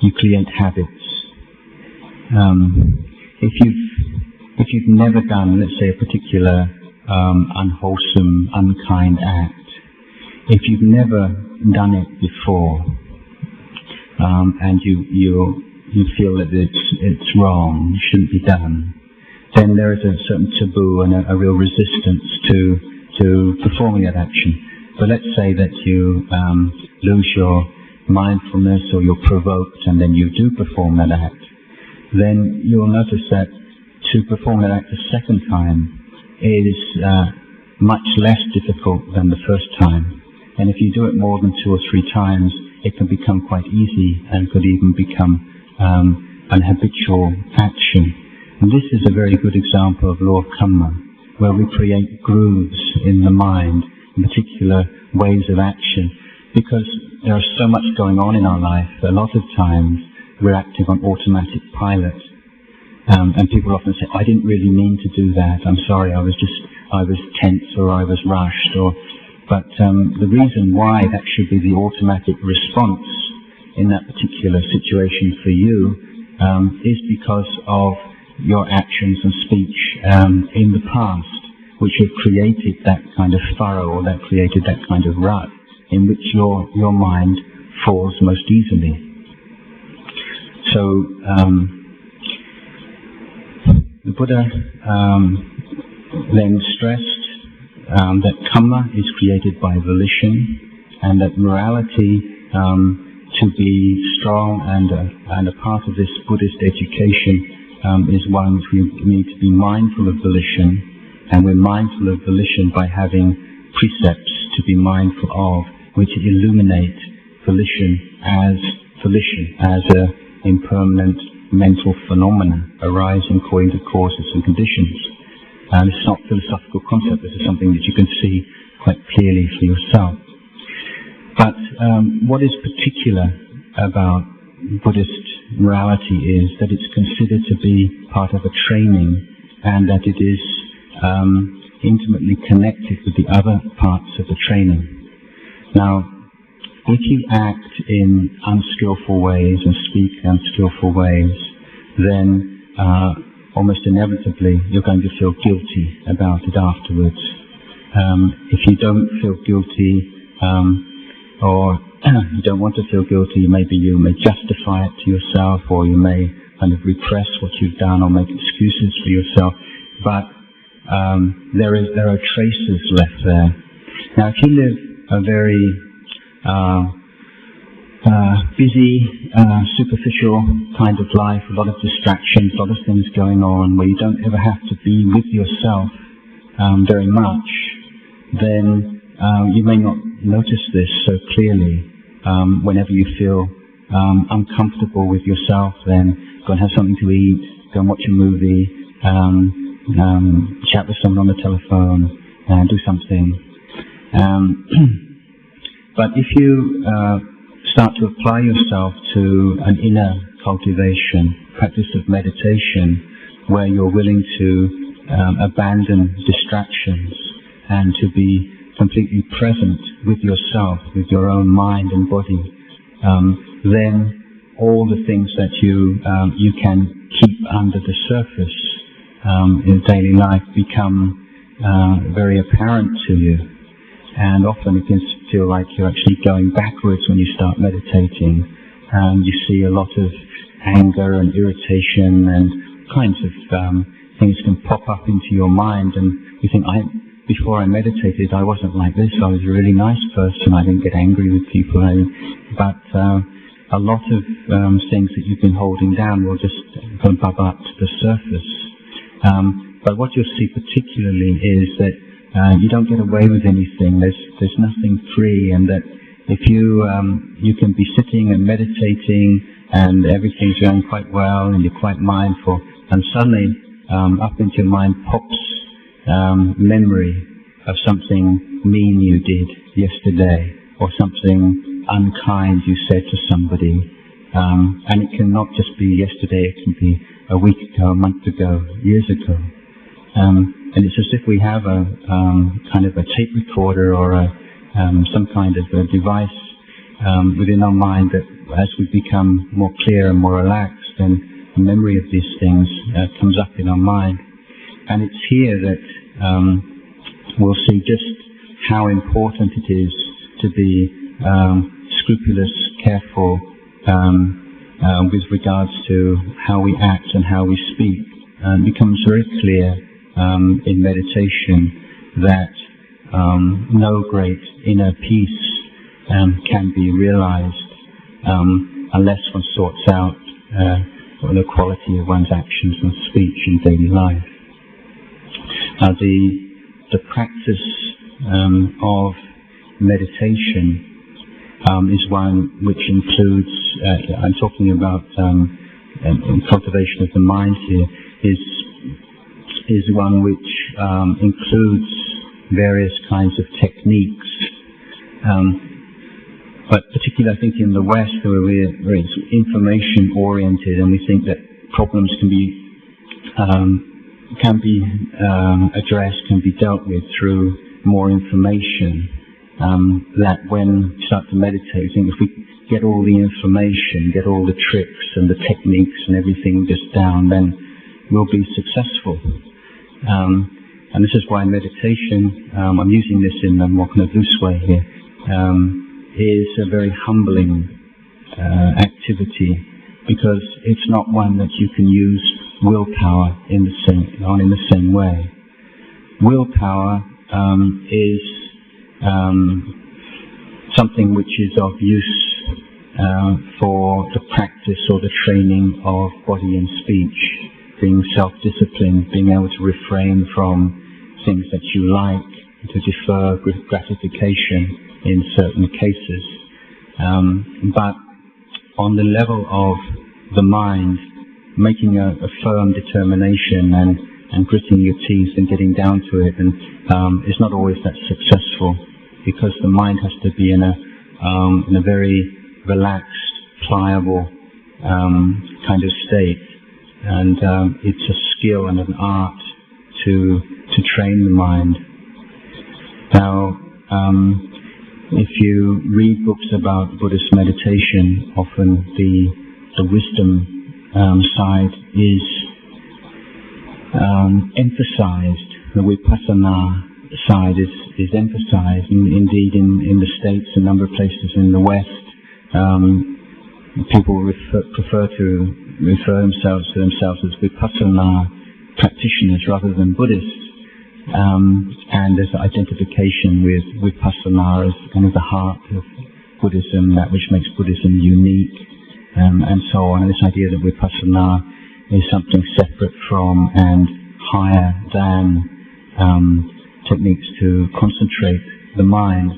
you create habits. If you've never done, let's say, a particular unwholesome, unkind act, if you've never done it before, and you feel that it's wrong, shouldn't be done, then there is a certain taboo and a real resistance to performing that action. But let's say that you lose your mindfulness or you're provoked and then you do perform that act, then you'll notice that to perform that act a second time is much less difficult than the first time. And if you do it more than 2 or 3 times, it can become quite easy and could even become an habitual action. And this is a very good example of law of karma, where we create grooves in the mind, in particular ways of action, because there is so much going on in our life. A lot of times we're acting on automatic pilot, and people often say, I didn't really mean to do that, I'm sorry, I was tense or I was rushed, but the reason why that should be the automatic response in that particular situation for you is because of your actions and speech in the past, which have created that kind of furrow, or that created that kind of rut in which your mind falls most easily. So the Buddha then stressed that karma is created by volition, and that morality, to be strong and a part of this Buddhist education, is one which we need to be mindful of volition, and we're mindful of volition by having precepts to be mindful of, which illuminate volition as an impermanent mental phenomena arising according to causes and conditions. And it's not a philosophical concept, this is something that you can see quite clearly for yourself. But what is particular about Buddhist morality is that it's considered to be part of a training, and that it is intimately connected with the other parts of the training. Now, if you act in unskillful ways and speak unskillful ways, then almost inevitably you're going to feel guilty about it afterwards. If you don't feel guilty, or you don't want to feel guilty, maybe you may justify it to yourself, or you may kind of repress what you've done or make excuses for yourself, but there are traces left there. Now, if you live a very busy, superficial kind of life, a lot of distractions, a lot of things going on, where you don't ever have to be with yourself very much, then you may not notice this so clearly. Whenever you feel uncomfortable with yourself, then go and have something to eat, go and watch a movie, chat with someone on the telephone, do something. But if you start to apply yourself to an inner cultivation, practice of meditation, where you're willing to abandon distractions and to be completely present with yourself, with your own mind and body, then all the things that you can keep under the surface in daily life become very apparent to you. And often it can feel like you're actually going backwards when you start meditating. You see a lot of anger and irritation and kinds of things can pop up into your mind, and you think, before I meditated, I wasn't like this. I was a really nice person. I didn't get angry with people. But a lot of things that you've been holding down will just bump up to the surface. But what you'll see particularly is that you don't get away with anything. There's nothing free, and that if you can be sitting and meditating and everything's going quite well and you're quite mindful, and suddenly up into your mind pops memory of something mean you did yesterday, or something unkind you said to somebody, and it can not just be yesterday, it can be a week ago, a month ago, years ago, and it's as if we have a kind of a tape recorder or some kind of a device within our mind that as we become more clear and more relaxed, then the memory of these things comes up in our mind. And it's here that we'll see just how important it is to be scrupulous, careful with regards to how we act and how we speak. It becomes very clear in meditation that no great inner peace can be realized unless one sorts out the quality of one's actions and speech in daily life. The practice of meditation is one which includes, I'm talking about cultivation of the mind here, is one which includes various kinds of techniques. But particularly I think in the West, where it's information oriented, and we think that problems can be addressed, can be dealt with through more information. That when we start to meditate, we think if we get all the information, get all the tricks and the techniques and everything just down, then we'll be successful. And this is why meditation, I'm using this in a more kind of loose way here, is a very humbling activity, because it's not one that you can use willpower in the same way. Willpower is something which is of use for the practice or the training of body and speech, being self-disciplined, being able to refrain from things that you like, to defer gratification in certain cases. But on the level of the mind, making a firm determination and gritting your teeth and getting down to it, and is not always that successful, because the mind has to be in a very relaxed, pliable kind of state, and it's a skill and an art to train the mind. Now, if you read books about Buddhist meditation, often the wisdom side is emphasized. The vipassana side is emphasized. Indeed, in the States, a number of places in the West, people prefer to refer themselves as vipassana practitioners rather than Buddhists. And there's identification with vipassana as kind of the heart of Buddhism, that which makes Buddhism unique, and so on. And this idea that vipassana is something separate from and higher than techniques to concentrate the mind.